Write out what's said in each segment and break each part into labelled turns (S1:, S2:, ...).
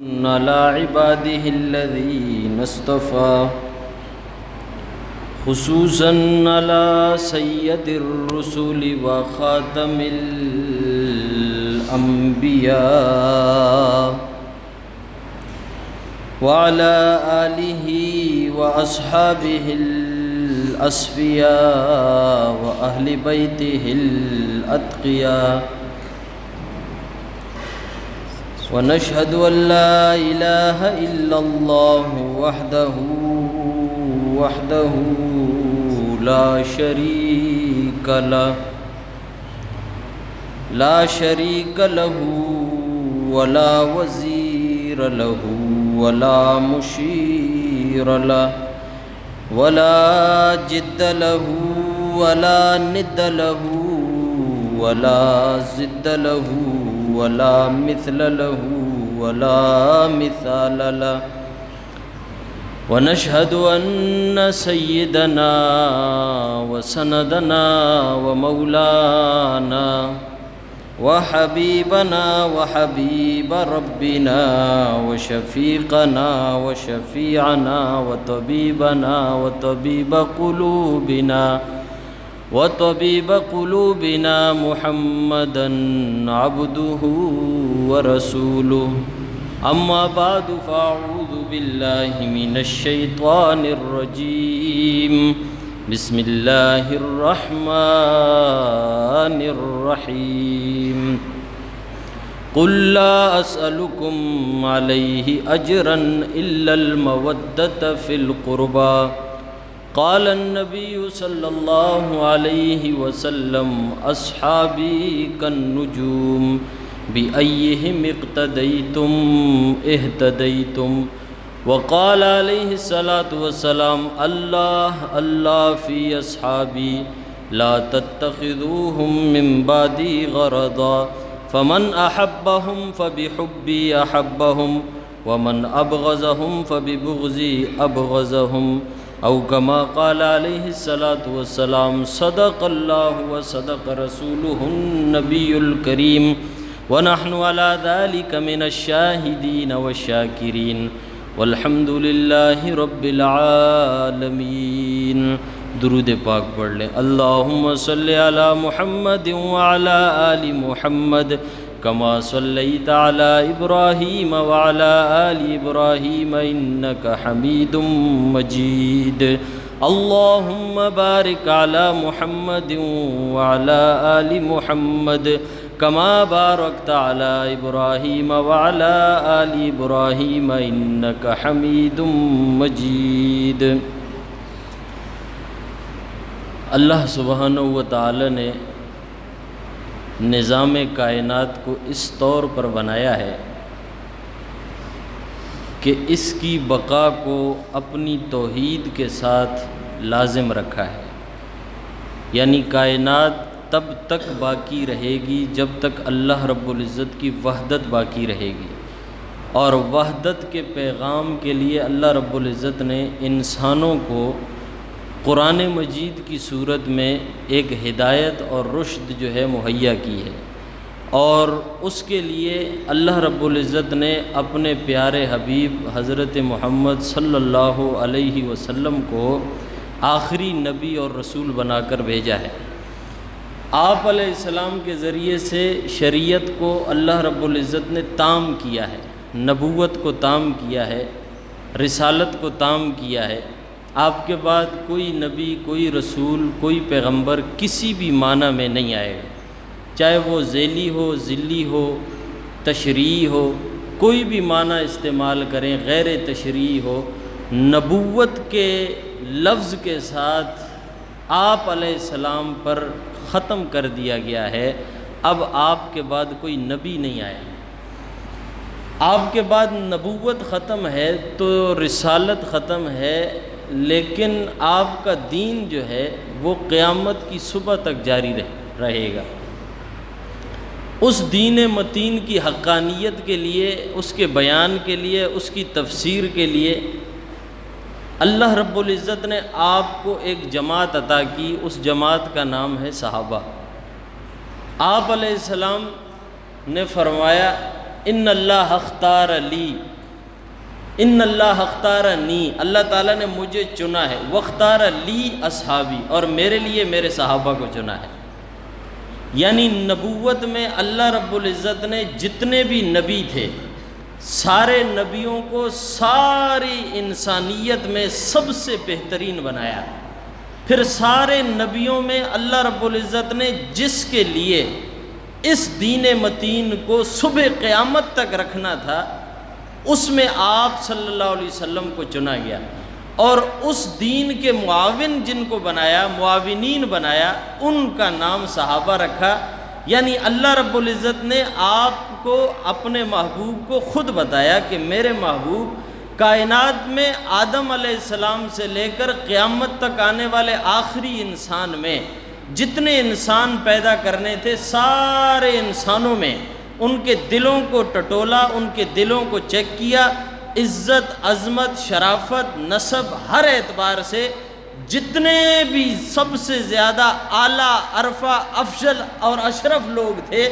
S1: على عباده الذين اصطفى خصوصا على سيد الرسل وخاتم الأنبياء وعلى آله وأصحابه الأصفياء وأهل بيته الأتقياء ونشهد أن لا إله إلا الله وحده لا شريك له ولا وزير له ولا مشير له ولا جد له ولا ند له ولا زد له ولا مثل له ولا مثال له ونشهد أن سيدنا وسندنا ومولانا وحبيبنا وحبيب ربنا وشفيقنا وشفيعنا وطبيبنا وطبيب قلوبنا محمدا عبده ورسوله. أما بعد فأعوذ بالله من الشيطان الرجيم. بسم الله الرحمن الرحيم. قل لا أسألكم عليه أجرا إلا المودة في القربى. قال النبي صلى الله عليه وسلم أصحابي كالنجوم بأيهم اقتديتم اهتديتم. وقال عليه الصلاة والسلام الله الله في أصحابي لا تتخذوهم من بعدي غرضا فمن أحبهم فبحبي أحبهم ومن أبغضهم فببغضي أبغضهم أو كما قال عليه الصلاة والسلام. صدق الله وصدق رسوله النبي الكريم ونحن على ذلك من الشاهدين والشاكرين والحمد لله رب العالمین. درود پاک پڑھ لیں. اللہم صلی علی محمد وعلی آل محمد کما صلیت علی ابراہیم وعلی آل ابراہیم انک حمید مجید. اللہم بارک علی محمد وعلی آل محمد کما بارکت علی ابراہیم وعلی آل ابراہیم انک حمید مجید. اللہ سبحانہ و تعالی نے نظام کائنات کو اس طور پر بنایا ہے کہ اس کی بقا کو اپنی توحید کے ساتھ لازم رکھا ہے. یعنی کائنات تب تک باقی رہے گی جب تک اللہ رب العزت کی وحدت باقی رہے گی. اور وحدت کے پیغام کے لیے اللہ رب العزت نے انسانوں کو قرآن مجید کی صورت میں ایک ہدایت اور رشد جو ہے مہیا کی ہے. اور اس کے لیے اللہ رب العزت نے اپنے پیارے حبیب حضرت محمد صلی اللہ علیہ وسلم کو آخری نبی اور رسول بنا کر بھیجا ہے. آپ علیہ السلام کے ذریعے سے شریعت کو اللہ رب العزت نے تام کیا ہے، نبوت کو تام کیا ہے، رسالت کو تام کیا ہے. آپ کے بعد کوئی نبی، کوئی رسول، کوئی پیغمبر کسی بھی معنی میں نہیں آئے گا، چاہے وہ ذیلی ہو، ذلی ہو، تشریعی ہو، کوئی بھی معنی استعمال کریں، غیر تشریعی ہو. نبوت کے لفظ کے ساتھ آپ علیہ السلام پر ختم کر دیا گیا ہے. اب آپ کے بعد کوئی نبی نہیں آیا. آپ کے بعد نبوت ختم ہے تو رسالت ختم ہے، لیکن آپ کا دین جو ہے وہ قیامت کی صبح تک جاری رہے گا. اس دین متین کی حقانیت کے لیے، اس کے بیان کے لیے، اس کی تفسیر کے لیے اللہ رب العزت نے آپ کو ایک جماعت عطا کی. اس جماعت کا نام ہے صحابہ. آپ علیہ السلام نے فرمایا ان اللہ اختار لی، ان اللہ اختارنی، اللہ تعالیٰ نے مجھے چنا ہے، واختار لی اصحابی، اور میرے لیے میرے صحابہ کو چنا ہے۔ یعنی نبوت میں اللہ رب العزت نے جتنے بھی نبی تھے، سارے نبیوں کو ساری انسانیت میں سب سے بہترین بنایا۔ پھر سارے نبیوں میں اللہ رب العزت نے جس کے لیے اس دین متین کو صبح قیامت تک رکھنا تھا، اس میں آپ صلی اللہ علیہ وسلم کو چنا گیا، اور اس دین کے معاون جن کو بنایا، معاونین بنایا، ان کا نام صحابہ رکھا۔ یعنی اللہ رب العزت نے آپ کو اپنے محبوب کو خود بتایا کہ میرے محبوب کائنات میں آدم علیہ السلام سے لے کر قیامت تک آنے والے آخری انسان میں جتنے انسان پیدا کرنے تھے، سارے انسانوں میں ان کے دلوں کو ٹٹولا، ان کے دلوں کو چیک کیا، عزت، عظمت، شرافت، نسب، ہر اعتبار سے جتنے بھی سب سے زیادہ اعلیٰ، عرفہ، افضل اور اشرف لوگ تھے،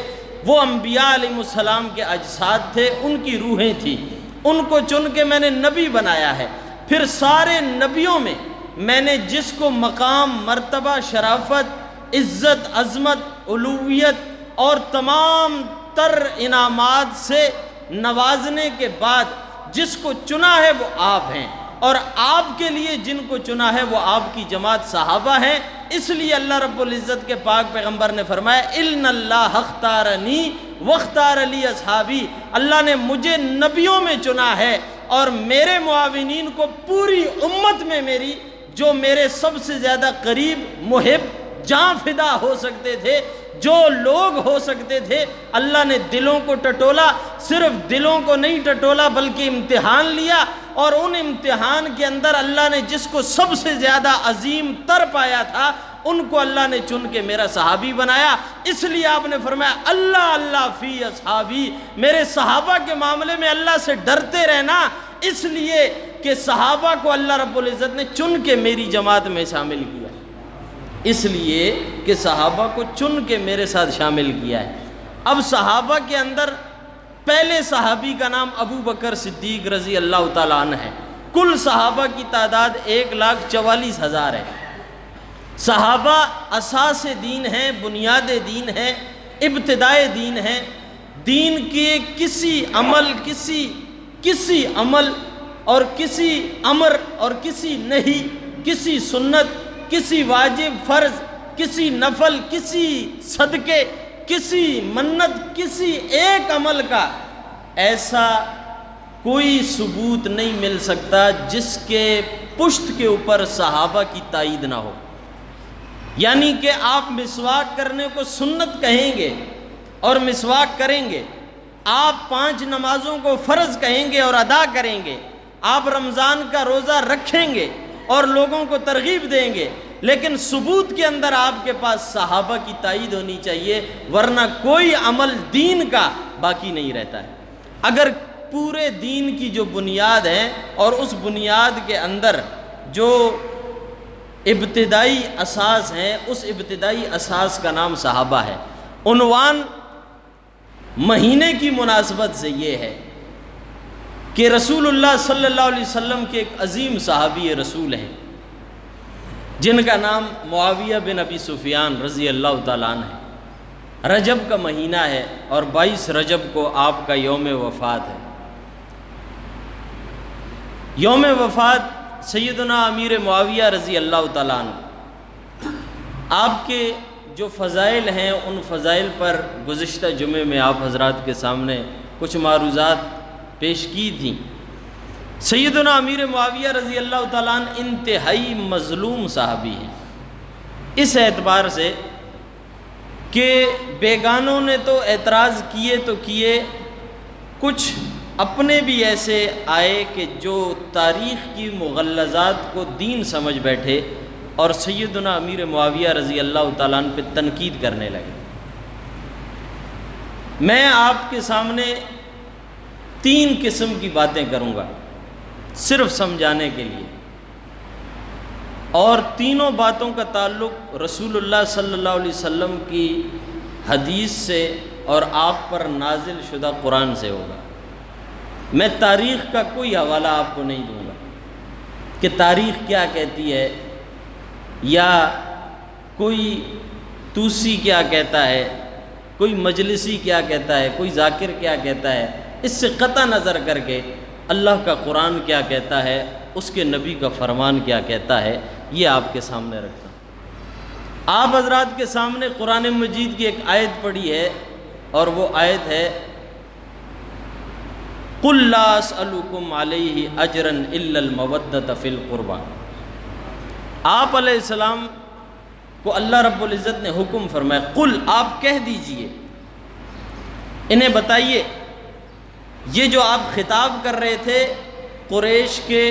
S1: وہ انبیاء علیہ السلام کے اجساد تھے، ان کی روحیں تھیں، ان کو چن کے میں نے نبی بنایا ہے۔ پھر سارے نبیوں میں میں نے جس کو مقام، مرتبہ، شرافت، عزت، عظمت، علویت اور تمام تر انعامات سے نوازنے کے بعد جس کو چنا ہے وہ آپ ہیں، اور آپ کے لیے جن کو چنا ہے وہ آپ کی جماعت صحابہ ہیں۔ اس لیے اللہ رب العزت کے پاک پیغمبر نے فرمایا ان اللہ اختارنی واختار لی اصحابی، اللہ نے مجھے نبیوں میں چنا ہے اور میرے معاونین کو پوری امت میں میری، جو میرے سب سے زیادہ قریب، محب، جاں فدا ہو سکتے تھے، جو لوگ ہو سکتے تھے، اللہ نے دلوں کو ٹٹولا۔ صرف دلوں کو نہیں ٹٹولا بلکہ امتحان لیا، اور ان امتحان کے اندر اللہ نے جس کو سب سے زیادہ عظیم تر پایا تھا، ان کو اللہ نے چن کے میرا صحابی بنایا۔ اس لیے آپ نے فرمایا اللہ اللہ فی اصحابی، میرے صحابہ کے معاملے میں اللہ سے ڈرتے رہنا، اس لیے کہ صحابہ کو اللہ رب العزت نے چن کے میری جماعت میں شامل کیا، اس لیے کہ صحابہ کو چن کے میرے ساتھ شامل کیا ہے۔ اب صحابہ کے اندر پہلے صحابی کا نام ابو بکر صدیق رضی اللہ تعالیٰ عنہ ہے۔ کل صحابہ کی تعداد 1,44,000 ہے۔ صحابہ اساس دین ہیں، بنیاد دین ہے، ابتدائے دین ہے۔ دین کے کسی عمل اور کسی امر اور کسی نہیں، کسی سنت، کسی واجب، فرض، کسی نفل، کسی صدقے، کسی منت، کسی ایک عمل کا ایسا کوئی ثبوت نہیں مل سکتا جس کے پشت کے اوپر صحابہ کی تائید نہ ہو۔ یعنی کہ آپ مسواک کرنے کو سنت کہیں گے اور مسواک کریں گے، آپ 5 نمازوں کو فرض کہیں گے اور ادا کریں گے، آپ رمضان کا روزہ رکھیں گے اور لوگوں کو ترغیب دیں گے، لیکن ثبوت کے اندر آپ کے پاس صحابہ کی تائید ہونی چاہیے، ورنہ کوئی عمل دین کا باقی نہیں رہتا ہے۔ اگر پورے دین کی جو بنیاد ہے اور اس بنیاد کے اندر جو ابتدائی اساس ہیں، اس ابتدائی اساس کا نام صحابہ ہے۔ عنوان مہینے کی مناسبت سے یہ ہے کہ رسول اللہ صلی اللہ علیہ وسلم کے ایک عظیم صحابی رسول ہیں جن کا نام معاویہ بن ابی سفیان رضی اللہ تعالیٰ عنہ ہے۔ رجب کا مہینہ ہے اور 22 رجب کو آپ کا یوم وفات ہے۔ یوم وفات سیدنا امیر معاویہ رضی اللہ تعالیٰ عنہ، آپ کے جو فضائل ہیں ان فضائل پر گزشتہ جمعے میں آپ حضرات کے سامنے کچھ معروضات پیش کی تھیں۔ سیدنا امیر معاویہ رضی اللہ تعالیٰ عنہ انتہائی مظلوم صحابی ہیں، اس اعتبار سے کہ بیگانوں نے تو اعتراض کیے تو کیے، کچھ اپنے بھی ایسے آئے کہ جو تاریخ کی مغلظات کو دین سمجھ بیٹھے اور سیدنا امیر معاویہ رضی اللہ تعالیٰ عنہ پہ تنقید کرنے لگے۔ میں آپ کے سامنے 3 قسم کی باتیں کروں گا صرف سمجھانے کے لیے، اور تینوں باتوں کا تعلق رسول اللہ صلی اللہ علیہ وسلم کی حدیث سے اور آپ پر نازل شدہ قرآن سے ہوگا۔ میں تاریخ کا کوئی حوالہ آپ کو نہیں دوں گا کہ تاریخ کیا کہتی ہے یا کوئی توسی کیا کہتا ہے، کوئی مجلسی کیا کہتا ہے، کوئی ذاکر کیا کہتا ہے۔ اس سے قطع نظر کر کے اللہ کا قرآن کیا کہتا ہے، اس کے نبی کا فرمان کیا کہتا ہے، یہ آپ کے سامنے رکھتا ہوں۔ آپ حضرات کے سامنے قرآن مجید کی ایک آیت پڑھی ہے، اور وہ آیت ہے قُلْ لَا أَسْأَلُكُمْ عَلَيْهِ أَجْرًا إِلَّا الْمَوَدَّةَ فِي الْقُرْبَى۔ آپ علیہ السلام کو اللہ رب العزت نے حکم فرمایا، قل، آپ کہہ دیجئے، انہیں بتائیے، یہ جو آپ خطاب کر رہے تھے قریش کے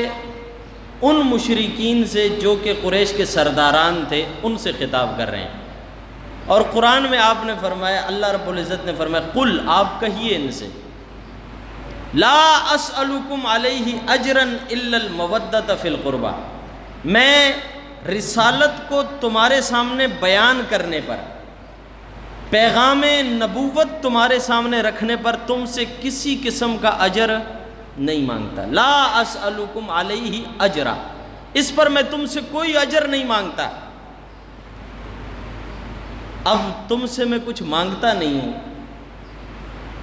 S1: ان مشرکین سے جو کہ قریش کے سرداران تھے، ان سے خطاب کر رہے ہیں۔ اور قرآن میں آپ نے فرمایا، اللہ رب العزت نے فرمایا، قل، آپ کہیے ان سے، لا اسألکم علیہ اجرا الا المودۃ فی القربى، میں رسالت کو تمہارے سامنے بیان کرنے پر، پیغام نبوت تمہارے سامنے رکھنے پر تم سے کسی قسم کا اجر نہیں مانگتا۔ لا اسألکم علیہ اجرا، اس پر میں تم سے کوئی اجر نہیں مانگتا۔ اب تم سے میں کچھ مانگتا نہیں ہوں،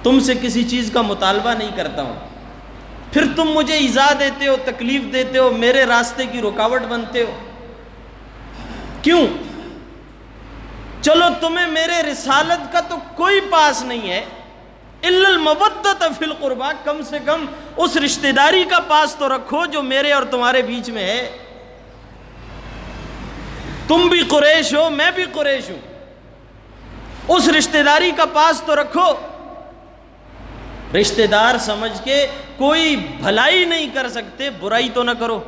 S1: تم سے کسی چیز کا مطالبہ نہیں کرتا ہوں، پھر تم مجھے ایذا دیتے ہو، تکلیف دیتے ہو، میرے راستے کی رکاوٹ بنتے ہو، کیوں؟ چلو تمہیں میرے رسالت کا تو کوئی پاس نہیں ہے، الا المودۃ فی القربى، کم سے کم اس رشتہ داری کا پاس تو رکھو جو میرے اور تمہارے بیچ میں ہے۔ تم بھی قریش ہو، میں بھی قریش ہوں، اس رشتہ داری کا پاس تو رکھو۔ رشتہ دار سمجھ کے کوئی بھلائی نہیں کر سکتے، برائی تو نہ کرو۔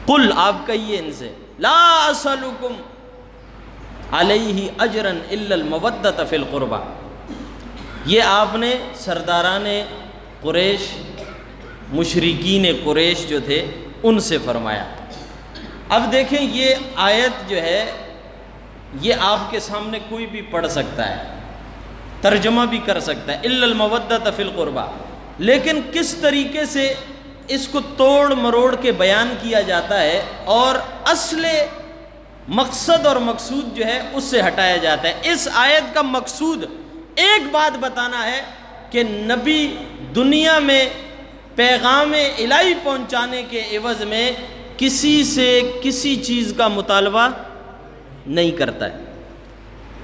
S1: قل، آپ کہیے ان سے، لا اسألکم علیہ اجرا الا المودۃ فی القربى، یہ آپ نے سرداران قریش، مشرکین قریش جو تھے ان سے فرمایا۔ اب دیکھیں یہ آیت جو ہے یہ آپ کے سامنے کوئی بھی پڑھ سکتا ہے، ترجمہ بھی کر سکتا ہے، الا المودۃ فی القربى، لیکن کس طریقے سے اس کو توڑ مروڑ کے بیان کیا جاتا ہے اور اصل مقصد اور مقصود جو ہے اس سے ہٹایا جاتا ہے۔ اس آیت کا مقصود ایک بات بتانا ہے کہ نبی دنیا میں پیغام الہی پہنچانے کے عوض میں کسی سے کسی چیز کا مطالبہ نہیں کرتا ہے۔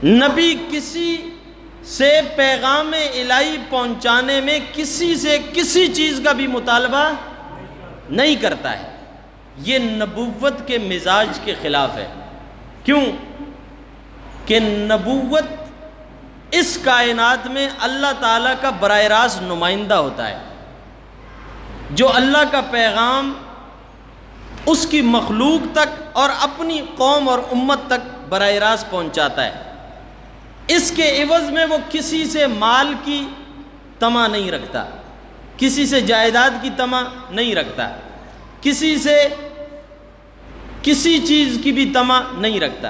S1: نبی کسی سے پیغام الہی پہنچانے میں کسی سے کسی چیز کا بھی مطالبہ نہیں کرتا ہے۔ یہ نبوت کے مزاج کے خلاف ہے۔ کیوں؟ کہ نبوت اس کائنات میں اللہ تعالیٰ کا براہ راست نمائندہ ہوتا ہے، جو اللہ کا پیغام اس کی مخلوق تک اور اپنی قوم اور امت تک براہ راست پہنچاتا ہے۔ اس کے عوض میں وہ کسی سے مال کی طمع نہیں رکھتا، کسی سے جائیداد کی طمع نہیں رکھتا، کسی سے کسی چیز کی بھی طمع نہیں رکھتا۔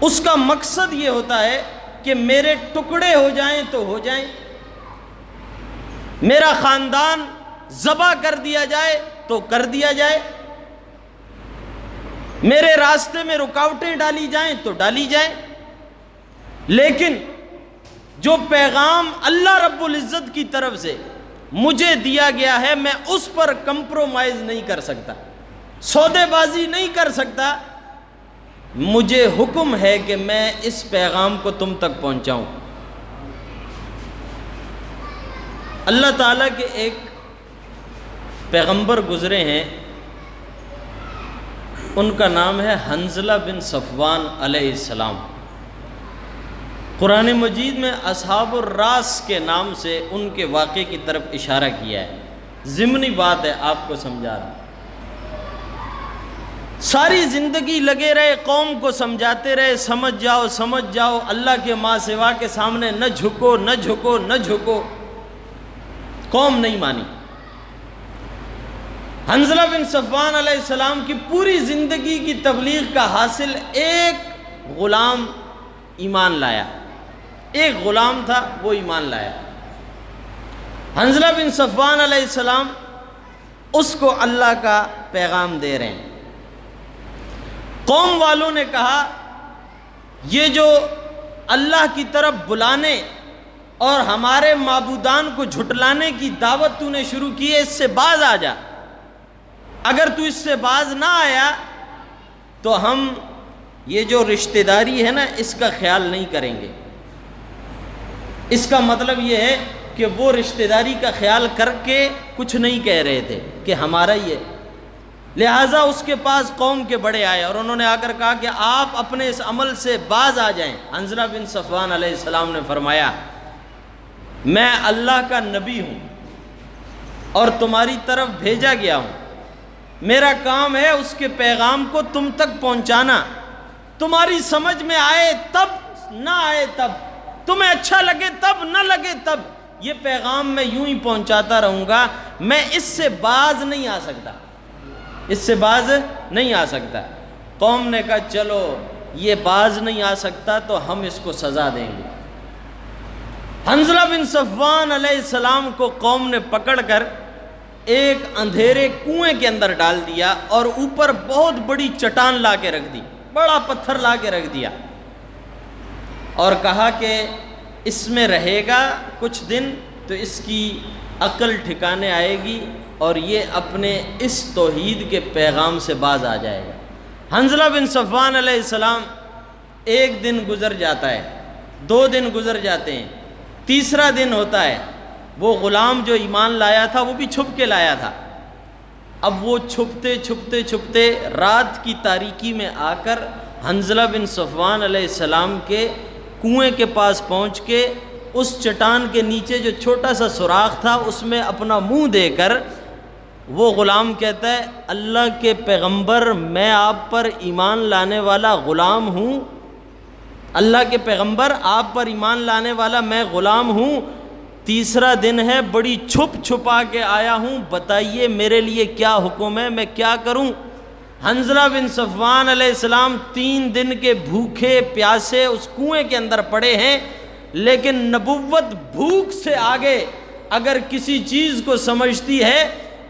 S1: اس کا مقصد یہ ہوتا ہے کہ میرے ٹکڑے ہو جائیں تو ہو جائیں، میرا خاندان ذبح کر دیا جائے تو کر دیا جائے، میرے راستے میں رکاوٹیں ڈالی جائیں تو ڈالی جائیں، لیکن جو پیغام اللہ رب العزت کی طرف سے مجھے دیا گیا ہے میں اس پر کمپرومائز نہیں کر سکتا، سودے بازی نہیں کر سکتا۔ مجھے حکم ہے کہ میں اس پیغام کو تم تک پہنچاؤں۔ اللہ تعالیٰ کے ایک پیغمبر گزرے ہیں، ان کا نام ہے حنظلہ بن صفوان علیہ السلام۔ قرآن مجید میں اصحاب الراس کے نام سے ان کے واقعے کی طرف اشارہ کیا ہے، ضمنی بات ہے، آپ کو سمجھا رہا ہوں۔ ساری زندگی لگے رہے، قوم کو سمجھاتے رہے، سمجھ جاؤ سمجھ جاؤ، اللہ کے ماں سوا کے سامنے نہ جھکو نہ جھکو نہ جھکو، قوم نہیں مانی۔ حنظلہ بن صفوان علیہ السلام کی پوری زندگی کی تبلیغ کا حاصل ایک غلام ایمان لایا، ایک غلام تھا وہ ایمان لایا۔ حنظلہ بن صفوان علیہ السلام اس کو اللہ کا پیغام دے رہے ہیں۔ قوم والوں نے کہا یہ جو اللہ کی طرف بلانے اور ہمارے معبودان کو جھٹلانے کی دعوت تو نے شروع کی ہے، اس سے باز آ جا، اگر تو اس سے باز نہ آیا تو ہم یہ جو رشتہ داری ہے نا اس کا خیال نہیں کریں گے۔ اس کا مطلب یہ ہے کہ وہ رشتہ داری کا خیال کر کے کچھ نہیں کہہ رہے تھے کہ ہمارا ہی ہے۔ لہٰذا اس کے پاس قوم کے بڑے آئے اور انہوں نے آ کر کہا کہ آپ اپنے اس عمل سے باز آ جائیں۔ حنظلہ بن صفوان علیہ السلام نے فرمایا میں اللہ کا نبی ہوں اور تمہاری طرف بھیجا گیا ہوں، میرا کام ہے اس کے پیغام کو تم تک پہنچانا، تمہاری سمجھ میں آئے تب، نہ آئے تب، تمہیں اچھا لگے تب، نہ لگے تب، یہ پیغام میں یوں ہی پہنچاتا رہوں گا، میں اس سے باز نہیں آ سکتا، اس سے باز نہیں آ سکتا۔ قوم نے کہا چلو یہ باز نہیں آ سکتا تو ہم اس کو سزا دیں گے۔ حنظلہ بن صفوان علیہ السلام کو قوم نے پکڑ کر ایک اندھیرے کنویں کے اندر ڈال دیا اور اوپر بہت بڑی چٹان لا کے رکھ دی، بڑا پتھر لا کے رکھ دیا اور کہا کہ اس میں رہے گا کچھ دن تو اس کی عقل ٹھکانے آئے گی اور یہ اپنے اس توحید کے پیغام سے باز آ جائے گا۔ حنظلہ بن صفوان علیہ السلام ایک دن گزر جاتا ہے، 2 دن گزر جاتے ہیں، تیسرا دن ہوتا ہے، وہ غلام جو ایمان لایا تھا وہ بھی چھپ کے لایا تھا۔ اب وہ چھپتے چھپتے چھپتے رات کی تاریکی میں آ کر حنظلہ بن صفوان علیہ السلام کے کنویں کے پاس پہنچ کے اس چٹان کے نیچے جو چھوٹا سا سوراخ تھا اس میں اپنا منہ دے کر وہ غلام کہتا ہے اللہ کے پیغمبر میں آپ پر ایمان لانے والا غلام ہوں، اللہ کے پیغمبر آپ پر ایمان لانے والا میں غلام ہوں، تیسرا دن ہے، بڑی چھپ چھپا کے آیا ہوں، بتائیے میرے لیے کیا حکم ہے، میں کیا کروں؟ حنظلہ بن صفوان علیہ السلام 3 دن کے بھوکے پیاسے اس کنویں کے اندر پڑے ہیں، لیکن نبوت بھوک سے آگے اگر کسی چیز کو سمجھتی ہے،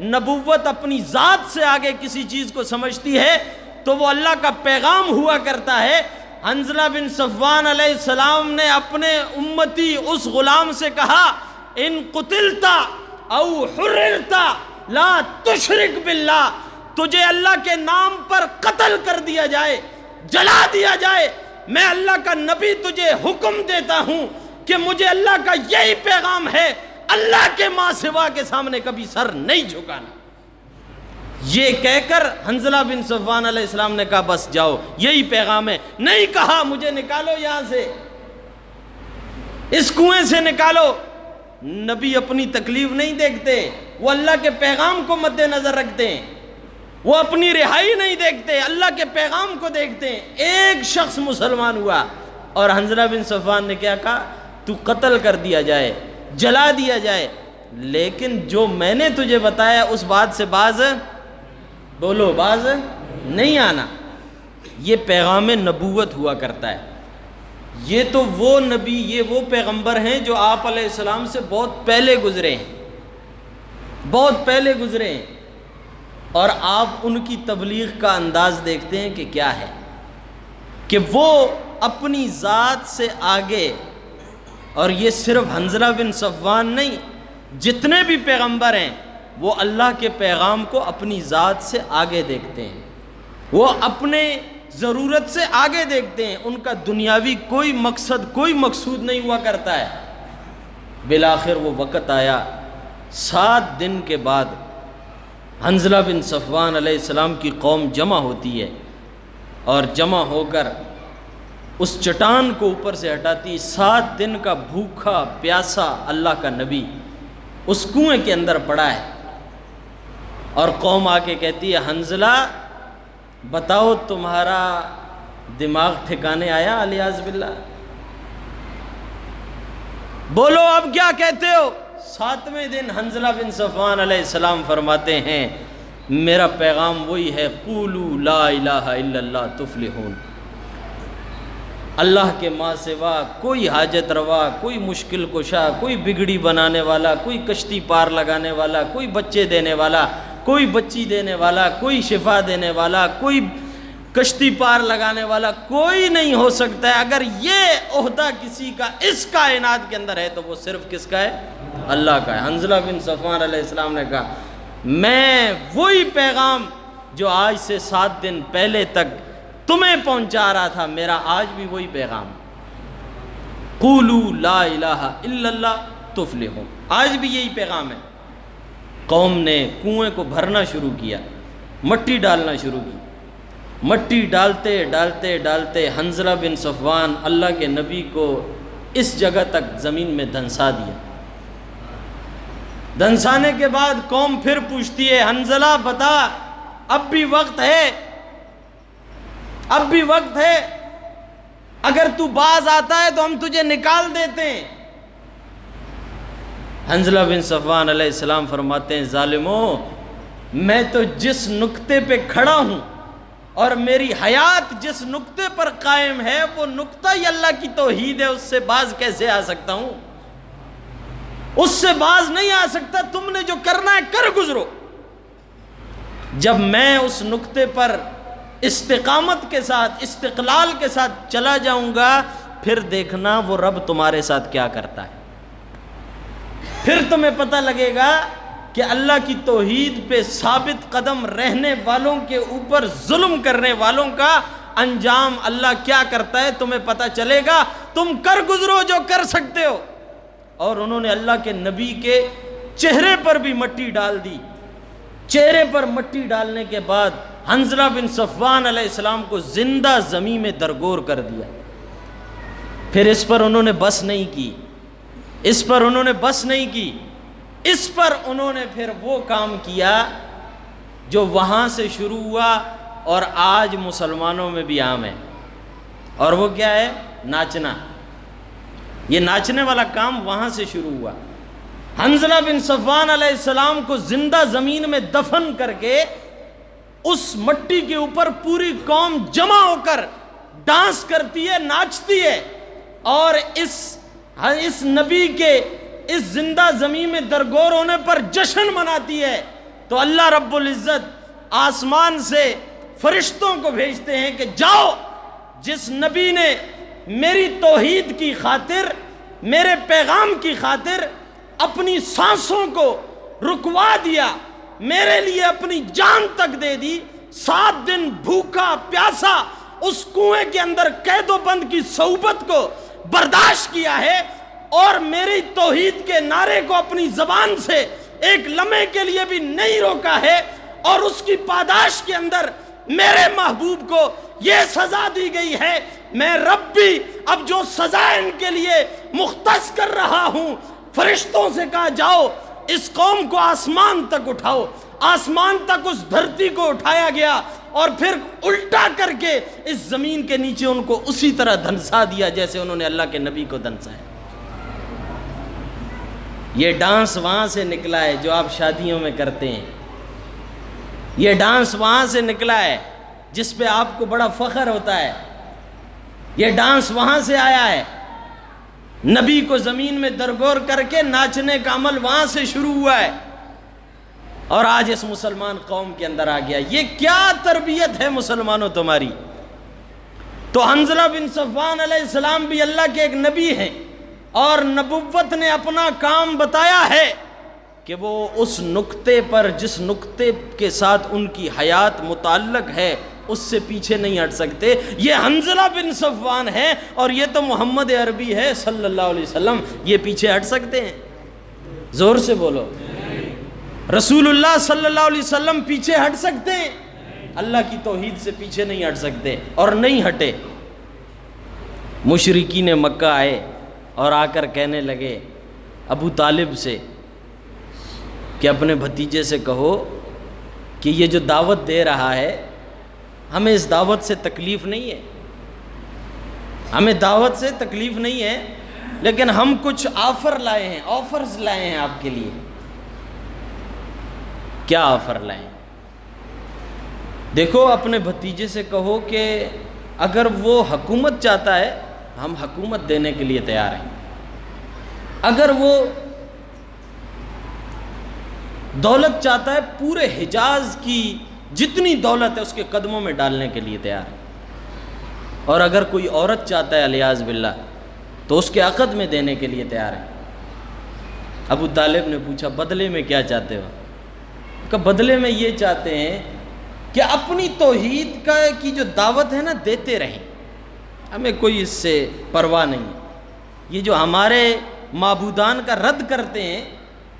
S1: نبوت اپنی ذات سے آگے کسی چیز کو سمجھتی ہے تو وہ اللہ کا پیغام ہوا کرتا ہے۔ حنظلہ بن صفوان علیہ السلام نے اپنے امتی اس غلام سے کہا ان قتلتا او حررتا لا تشرک باللہ، تجھے اللہ کے نام پر قتل کر دیا جائے، جلا دیا جائے، میں اللہ کا نبی تجھے حکم دیتا ہوں کہ مجھے اللہ کا یہی پیغام ہے، اللہ کے ماں سوا کے سامنے کبھی سر نہیں جھکانا۔ یہ کہہ کر حنظلہ بن صفوان علیہ السلام نے کہا بس جاؤ یہی پیغام ہے، نہیں کہا مجھے نکالو یہاں سے، اس کنویں سے نکالو۔ نبی اپنی تکلیف نہیں دیکھتے، وہ اللہ کے پیغام کو مد نظر رکھتے ہیں، وہ اپنی رہائی نہیں دیکھتے، اللہ کے پیغام کو دیکھتے ہیں۔ ایک شخص مسلمان ہوا اور حنظلہ بن صفوان نے کیا کہا تو قتل کر دیا جائے، جلا دیا جائے، لیکن جو میں نے تجھے بتایا اس بات سے باز بولو، باز نہیں آنا۔ یہ پیغام نبوت ہوا کرتا ہے۔ یہ تو وہ نبی، یہ وہ پیغمبر ہیں جو آپ علیہ السلام سے بہت پہلے گزرے ہیں، بہت پہلے گزرے ہیں، اور آپ ان کی تبلیغ کا انداز دیکھتے ہیں کہ کیا ہے، کہ وہ اپنی ذات سے آگے، اور یہ صرف حنظلہ بن صفوان نہیں، جتنے بھی پیغمبر ہیں وہ اللہ کے پیغام کو اپنی ذات سے آگے دیکھتے ہیں، وہ اپنے ضرورت سے آگے دیکھتے ہیں، ان کا دنیاوی کوئی مقصد، کوئی مقصود نہیں ہوا کرتا ہے۔ بالآخر وہ وقت آیا، 7 دن کے بعد حنظلہ بن صفوان علیہ السلام کی قوم جمع ہوتی ہے اور جمع ہو کر اس چٹان کو اوپر سے ہٹاتی۔ 7 دن کا بھوکا پیاسا اللہ کا نبی اس کنویں کے اندر پڑا ہے، اور قوم آ کے کہتی ہے حنظلہ بتاؤ تمہارا دماغ ٹھکانے آیا؟ الیاذ باللہ، بولو اب کیا کہتے ہو؟ 7ویں دن حنظلہ بن صفوان علیہ السلام فرماتے ہیں میرا پیغام وہی ہے، قولوا لا الہ الا اللہ تفلحون، اللہ کے ماں سوا کوئی حاجت روا، کوئی مشکل کشا، کوئی بگڑی بنانے والا، کوئی کشتی پار لگانے والا، کوئی بچے دینے والا، کوئی بچی دینے والا، کوئی شفا دینے والا، کوئی کشتی پار لگانے والا کوئی نہیں ہو سکتا ہے۔ اگر یہ عہدہ کسی کا اس کائنات کے اندر ہے تو وہ صرف کس کا ہے؟ اللہ کا ہے۔ حنظلہ بن صفوان علیہ السلام نے کہا میں وہی پیغام جو آج سے 7 دن پہلے تک تمہیں پہنچا رہا تھا، میرا آج بھی وہی پیغام، قولوا لا الہ الا اللہ تفلحوا، آج بھی یہی پیغام ہے۔ قوم نے کنویں کو بھرنا شروع کیا، مٹی ڈالنا شروع کی، مٹی ڈالتے ڈالتے ڈالتے حنظلہ بن صفوان اللہ کے نبی کو اس جگہ تک زمین میں دھنسا دیا۔ دھنسانے کے بعد قوم پھر پوچھتی ہے حنظلہ بتا، اب بھی وقت ہے، اب بھی وقت ہے، اگر تو باز آتا ہے تو ہم تجھے نکال دیتے ہیں۔ حنظلہ بن صفوان علیہ السلام فرماتے ہیں ظالموں، میں تو جس نقطے پہ کھڑا ہوں اور میری حیات جس نقطے پر قائم ہے وہ نقطہ ہی اللہ کی توحید ہے، اس سے باز کیسے آ سکتا ہوں؟ اس سے باز نہیں آ سکتا، تم نے جو کرنا ہے کر گزرو۔ جب میں اس نقطے پر استقامت کے ساتھ، استقلال کے ساتھ چلا جاؤں گا، پھر دیکھنا وہ رب تمہارے ساتھ کیا کرتا ہے۔ پھر تمہیں پتہ لگے گا کہ اللہ کی توحید پہ ثابت قدم رہنے والوں کے اوپر ظلم کرنے والوں کا انجام اللہ کیا کرتا ہے، تمہیں پتہ چلے گا۔ تم کر گزرو جو کر سکتے ہو۔ اور انہوں نے اللہ کے نبی کے چہرے پر بھی مٹی ڈال دی۔ چہرے پر مٹی ڈالنے کے بعد حنظلہ بن صفوان علیہ السلام کو زندہ زمین میں درگور کر دیا۔ پھر اس پر انہوں نے بس نہیں کی، اس پر انہوں نے بس نہیں کی، اس پر انہوں نے پھر وہ کام کیا جو وہاں سے شروع ہوا اور آج مسلمانوں میں بھی عام ہے، اور وہ کیا ہے؟ ناچنا۔ یہ ناچنے والا کام وہاں سے شروع ہوا۔ حنظلہ بن صفوان علیہ السلام کو زندہ زمین میں دفن کر کے اس مٹی کے اوپر پوری قوم جمع ہو کر ڈانس کرتی ہے، ناچتی ہے، اور اس نبی کے اس زندہ زمین میں درگور ہونے پر جشن مناتی ہے۔ تو اللہ رب العزت آسمان سے فرشتوں کو بھیجتے ہیں کہ جاؤ، جس نبی نے میری توحید کی خاطر، میرے پیغام کی خاطر اپنی سانسوں کو رکوا دیا، میرے لیے اپنی جان تک دے دی، 7 دن بھوکا پیاسا اس کنویں کے اندر قید و بند کی صعوبت کو برداشت کیا ہے، اور میری توحید کے نعرے کو اپنی زبان سے ایک لمحے کے لیے بھی نہیں روکا ہے، اور اس کی پاداش کے اندر میرے محبوب کو یہ سزا دی گئی ہے، میں رب بھی اب جو سزا ان کے لیے مختص کر رہا ہوں، فرشتوں سے کہا جاؤ اس قوم کو آسمان تک اٹھاؤ۔ آسمان تک اس دھرتی کو اٹھایا گیا، اور پھر الٹا کر کے اس زمین کے نیچے ان کو اسی طرح دھنسا دیا جیسے انہوں نے اللہ کے نبی کو دھنسا ہے۔ یہ ڈانس وہاں سے نکلا ہے جو آپ شادیوں میں کرتے ہیں، یہ ڈانس وہاں سے نکلا ہے جس پہ آپ کو بڑا فخر ہوتا ہے، یہ ڈانس وہاں سے آیا ہے۔ نبی کو زمین میں درگور کر کے ناچنے کا عمل وہاں سے شروع ہوا ہے، اور آج اس مسلمان قوم کے اندر آ گیا۔ یہ کیا تربیت ہے مسلمانوں تمہاری؟ تو حنظلہ بن صفوان علیہ السلام بھی اللہ کے ایک نبی ہیں، اور نبوت نے اپنا کام بتایا ہے کہ وہ اس نقطے پر، جس نقطے کے ساتھ ان کی حیات متعلق ہے، اس سے پیچھے نہیں ہٹ سکتے۔ یہ حنظلہ بن صفوان ہے، اور یہ تو محمد عربی ہے صلی اللہ علیہ وسلم، یہ پیچھے ہٹ سکتے ہیں؟ زور سے بولو، رسول اللہ صلی اللہ علیہ وسلم پیچھے ہٹ سکتے ہیں؟ اللہ کی توحید سے پیچھے نہیں ہٹ سکتے، اور نہیں ہٹے۔ مشرکین مکہ آئے اور آ کر کہنے لگے ابو طالب سے کہ اپنے بھتیجے سے کہو کہ یہ جو دعوت دے رہا ہے، ہمیں اس دعوت سے تکلیف نہیں ہے، ہمیں دعوت سے تکلیف نہیں ہے، لیکن ہم کچھ آفرز لائے ہیں آپ کے لیے۔ کیا آفر لائیں؟ دیکھو، اپنے بھتیجے سے کہو کہ اگر وہ حکومت چاہتا ہے ہم حکومت دینے کے لیے تیار ہیں، اگر وہ دولت چاہتا ہے پورے حجاز کی جتنی دولت ہے اس کے قدموں میں ڈالنے کے لیے تیار ہے، اور اگر کوئی عورت چاہتا ہے الیاذ باللہ تو اس کے عقد میں دینے کے لیے تیار ہے۔ ابو طالب نے پوچھا بدلے میں کیا چاہتے ہو؟ کہ بدلے میں یہ چاہتے ہیں کہ اپنی توحید کی جو دعوت ہے نا دیتے رہیں، ہمیں کوئی اس سے پرواہ نہیں، یہ جو ہمارے معبودان کا رد کرتے ہیں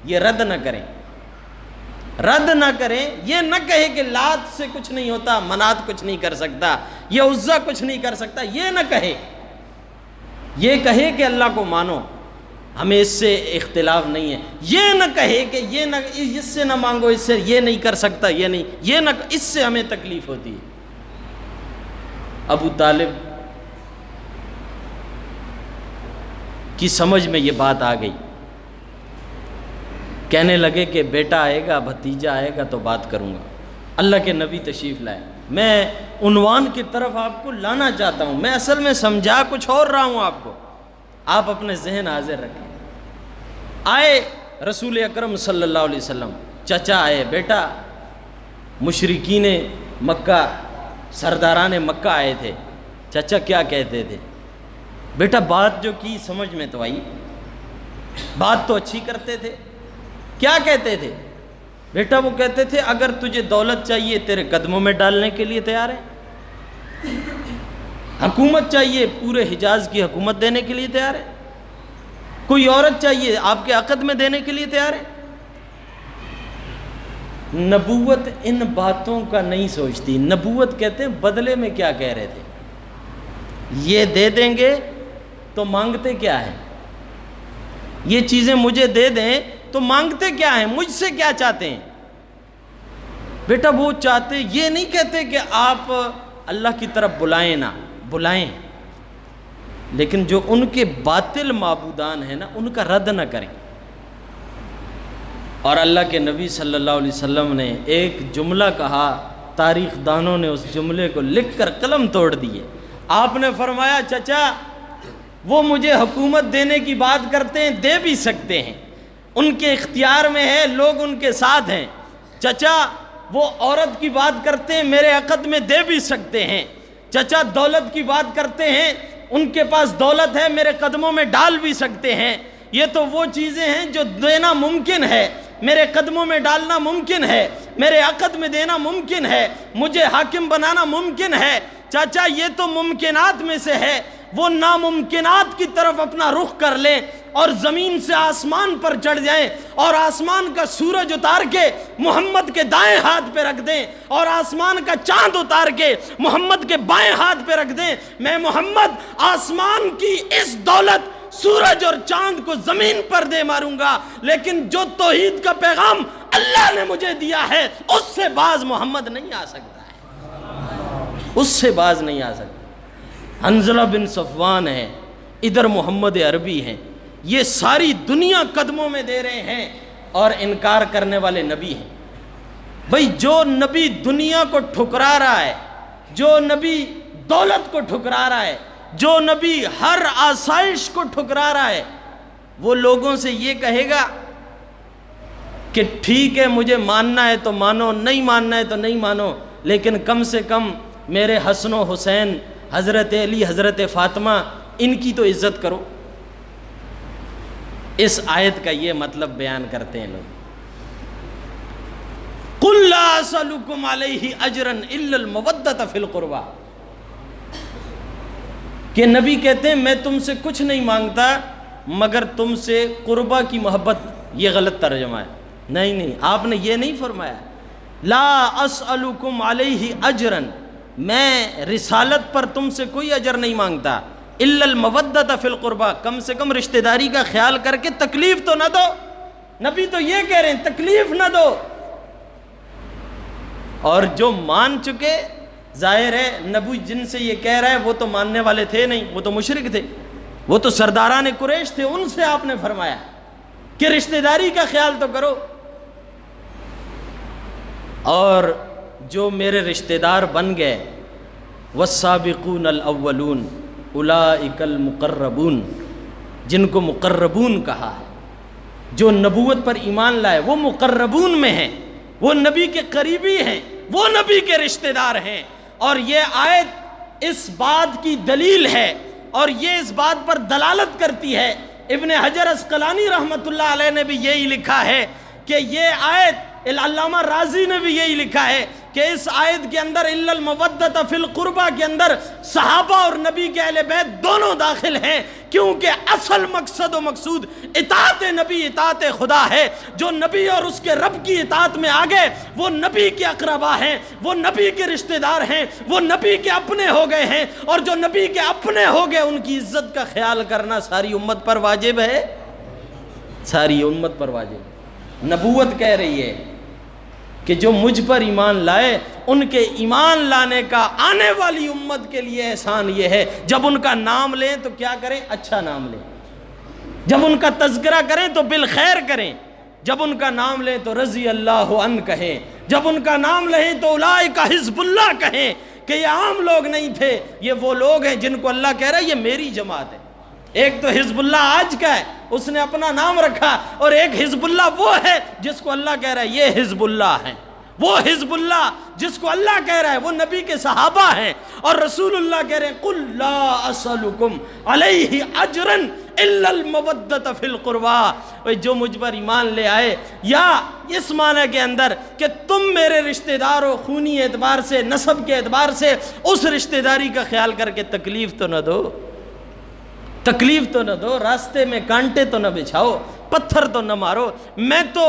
S1: یہ رد نہ کریں، رد نہ کریں، یہ نہ کہے کہ لات سے کچھ نہیں ہوتا، منات کچھ نہیں کر سکتا، یہ عزا کچھ نہیں کر سکتا، یہ نہ کہے، یہ کہے کہ اللہ کو مانو، ہمیں اس سے اختلاف نہیں ہے، یہ نہ کہے کہ یہ نہ اس سے نہ مانگو، اس سے یہ نہیں کر سکتا، یہ نہیں، یہ نہ، اس سے ہمیں تکلیف ہوتی ہے۔ ابو طالب کی سمجھ میں یہ بات آ گئی، کہنے لگے کہ بیٹا آئے گا، بھتیجا آئے گا تو بات کروں گا۔ اللہ کے نبی تشریف لائے، میں عنوان کی طرف آپ کو لانا چاہتا ہوں، میں اصل میں سمجھا کچھ اور رہا ہوں آپ کو، آپ اپنے ذہن حاضر رکھیں۔ آئے رسول اکرم صلی اللہ علیہ وسلم، چچا آئے، بیٹا مشرکین مکہ، سرداران مکہ آئے تھے، چچا کیا کہتے تھے؟ بیٹا بات جو کی سمجھ میں تو آئی، بات تو اچھی کرتے تھے، کیا کہتے تھے؟ بیٹا وہ کہتے تھے اگر تجھے دولت چاہیے تیرے قدموں میں ڈالنے کے لیے تیار ہے، حکومت چاہیے پورے حجاز کی حکومت دینے کے لیے تیار ہے، کوئی عورت چاہیے آپ کے عقد میں دینے کے لیے تیار ہے۔ نبوت ان باتوں کا نہیں سوچتی، نبوت کہتے ہیں بدلے میں کیا کہہ رہے تھے، یہ دے دیں گے تو مانگتے کیا ہے، یہ چیزیں مجھے دے دیں تو مانگتے کیا ہیں، مجھ سے کیا چاہتے ہیں؟ بیٹا وہ چاہتے، یہ نہیں کہتے کہ آپ اللہ کی طرف بلائیں، نہ بلائیں، لیکن جو ان کے باطل معبودان ہیں نا ان کا رد نہ کریں۔ اور اللہ کے نبی صلی اللہ علیہ وسلم نے ایک جملہ کہا، تاریخ دانوں نے اس جملے کو لکھ کر قلم توڑ دیے۔ آپ نے فرمایا چچا وہ مجھے حکومت دینے کی بات کرتے ہیں، دے بھی سکتے ہیں، ان کے اختیار میں ہے، لوگ ان کے ساتھ ہیں۔ چچا وہ عورت کی بات کرتے ہیں، میرے عقد میں دے بھی سکتے ہیں۔ چچا دولت کی بات کرتے ہیں، ان کے پاس دولت ہے، میرے قدموں میں ڈال بھی سکتے ہیں۔ یہ تو وہ چیزیں ہیں جو دینا ممکن ہے، میرے قدموں میں ڈالنا ممکن ہے، میرے عقد میں دینا ممکن ہے، مجھے حاکم بنانا ممکن ہے۔ چاچا یہ تو ممکنات میں سے ہے، وہ ناممکنات کی طرف اپنا رخ کر لیں اور زمین سے آسمان پر چڑھ جائیں اور آسمان کا سورج اتار کے محمد کے دائیں ہاتھ پہ رکھ دیں اور آسمان کا چاند اتار کے محمد کے بائیں ہاتھ پہ رکھ دیں، میں محمد آسمان کی اس دولت سورج اور چاند کو زمین پر دے ماروں گا، لیکن جو توحید کا پیغام اللہ نے مجھے دیا ہے اس سے باز محمد نہیں آ سکتا ہے، اس سے باز نہیں آ سکتا۔ حنظلہ بن صفوان ہے، ادھر محمد عربی ہیں، یہ ساری دنیا قدموں میں دے رہے ہیں اور انکار کرنے والے نبی ہیں۔ بھئی جو نبی دنیا کو ٹھکرا رہا ہے، جو نبی دولت کو ٹھکرا رہا ہے، جو نبی ہر آسائش کو ٹھکرا رہا ہے، وہ لوگوں سے یہ کہے گا کہ ٹھیک ہے مجھے ماننا ہے تو مانو، نہیں ماننا ہے تو نہیں مانو، لیکن کم سے کم میرے حسن و حسین، حضرت علی، حضرت فاطمہ، ان کی تو عزت کرو۔ اس آیت کا یہ مطلب بیان کرتے ہیں لوگ، قُلْ لَا أَسْأَلُكُمْ عَلَيْهِ أَجْرًا إِلَّا الْمَوَدَّةَ فِي الْقُرْبَى، کہ نبی کہتے ہیں میں تم سے کچھ نہیں مانگتا مگر تم سے قربہ کی محبت۔ یہ غلط ترجمہ ہے، نہیں آپ نے یہ نہیں فرمایا، لا اسألکم علیہ اجرا، میں رسالت پر تم سے کوئی اجر نہیں مانگتا، الا المودۃ فی القربى، کم سے کم رشتہ داری کا خیال کر کے تکلیف تو نہ دو۔ نبی تو یہ کہہ رہے ہیں تکلیف نہ دو۔ اور جو مان چکے، ظاہر ہے نبی جن سے یہ کہہ رہا ہے وہ تو ماننے والے تھے نہیں، وہ تو مشرک تھے، وہ تو سرداران قریش تھے، ان سے آپ نے فرمایا کہ رشتہ داری کا خیال تو کرو۔ اور جو میرے رشتہ دار بن گئے والسابقون الاولون اولئک المقربون، جن کو مقربون کہا ہے، جو نبوت پر ایمان لائے وہ مقربون میں ہیں، وہ نبی کے قریبی ہیں، وہ نبی کے رشتہ دار ہیں۔ اور یہ آیت اس بات کی دلیل ہے اور یہ اس بات پر دلالت کرتی ہے۔ ابن حجر عسقلانی رحمۃ اللہ علیہ نے بھی یہی لکھا ہے کہ یہ آیت، علامہ رازی نے بھی یہی لکھا ہے کہ اس آیت کے اندر الا المودۃ فی القربہ کے اندر صحابہ اور نبی کے اہل بیت دونوں داخل ہیں، کیونکہ اصل مقصد و مقصود اطاعت نبی، اطاعت خدا ہے۔ جو نبی اور اس کے رب کی اطاعت میں آگے، وہ نبی کے اقربا ہیں، وہ نبی کے رشتہ دار ہیں، وہ نبی کے اپنے ہو گئے ہیں، اور جو نبی کے اپنے ہو گئے ان کی عزت کا خیال کرنا ساری امت پر واجب ہے، ساری امت پر واجب ہے۔ نبوت کہہ رہی ہے کہ جو مجھ پر ایمان لائے ان کے ایمان لانے کا آنے والی امت کے لیے احسان یہ ہے، جب ان کا نام لیں تو کیا کریں؟ اچھا نام لیں، جب ان کا تذکرہ کریں تو بالخیر کریں، جب ان کا نام لیں تو رضی اللہ عنہ کہیں، جب ان کا نام لیں تو اولئک حزب اللہ کہیں، کہ یہ عام لوگ نہیں تھے، یہ وہ لوگ ہیں جن کو اللہ کہہ رہا ہے یہ میری جماعت ہے۔ ایک تو حزب اللہ آج کا ہے، اس نے اپنا نام رکھا، اور ایک حزب اللہ وہ ہے جس کو اللہ کہہ رہا ہے یہ حزب اللہ ہے۔ وہ حزب اللہ جس کو اللہ کہہ رہا ہے وہ نبی کے صحابہ ہیں، اور رسول اللہ کہہ رہے ہیں قُلْ لَا أَسْأَلُكُمْ عَلَيْهِ أَجْرًا إِلَّا الْمَوَدَّةَ فِي الْقُرْبَى، جو مجھ پر ایمان لے آئے، یا اس معنی کے اندر کہ تم میرے رشتہ دار ہو، خونی اعتبار سے، نسب کے اعتبار سے، اس رشتہ داری کا خیال کر کے تکلیف تو نہ دو، تکلیف تو نہ دو، راستے میں کانٹے تو نہ بچھاؤ، پتھر تو نہ مارو۔ میں تو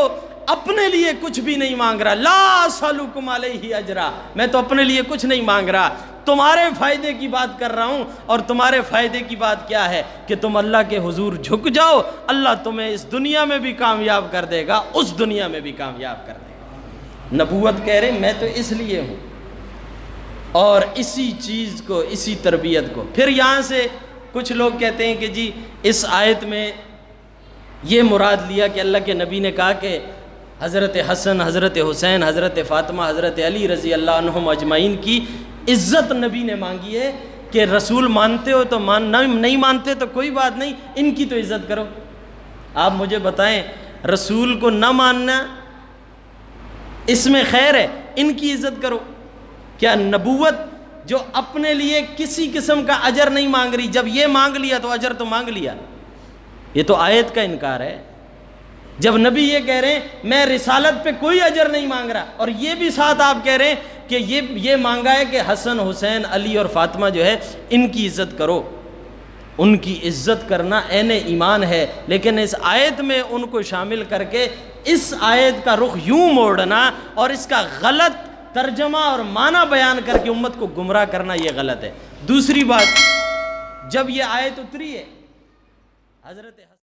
S1: اپنے لیے کچھ بھی نہیں مانگ رہا، لا اسألکم علیہ اجرا، میں تو اپنے لیے کچھ نہیں مانگ رہا، تمہارے فائدے کی بات کر رہا ہوں۔ اور تمہارے فائدے کی بات کیا ہے؟ کہ تم اللہ کے حضور جھک جاؤ، اللہ تمہیں اس دنیا میں بھی کامیاب کر دے گا، اس دنیا میں بھی کامیاب کر دے گا۔ نبوت کہہ رہے میں تو اس لیے ہوں، اور اسی چیز کو، اسی تربیت کو پھر یہاں سے کچھ لوگ کہتے ہیں کہ جی اس آیت میں یہ مراد لیا کہ اللہ کے نبی نے کہا کہ حضرت حسن، حضرت حسین، حضرت فاطمہ، حضرت علی رضی اللہ عنہم اجمعین کی عزت نبی نے مانگی ہے، کہ رسول مانتے ہو تو نہیں مانتے تو کوئی بات نہیں، ان کی تو عزت کرو۔ آپ مجھے بتائیں، رسول کو نہ ماننا اس میں خیر ہے، ان کی عزت کرو؟ کیا نبوت جو اپنے لیے کسی قسم کا اجر نہیں مانگ رہی، جب یہ مانگ لیا تو اجر تو مانگ لیا؟ یہ تو آیت کا انکار ہے۔ جب نبی یہ کہہ رہے ہیں میں رسالت پہ کوئی اجر نہیں مانگ رہا، اور یہ بھی ساتھ آپ کہہ رہے ہیں کہ یہ مانگا ہے کہ حسن، حسین، علی اور فاطمہ جو ہے ان کی عزت کرو، ان کی عزت کرنا عین ایمان ہے۔ لیکن اس آیت میں ان کو شامل کر کے اس آیت کا رخ یوں موڑنا اور اس کا غلط ترجمہ اور معنی بیان کر کے امت کو گمراہ کرنا، یہ غلط ہے۔ دوسری بات، جب یہ آیت اتری ہے حضرت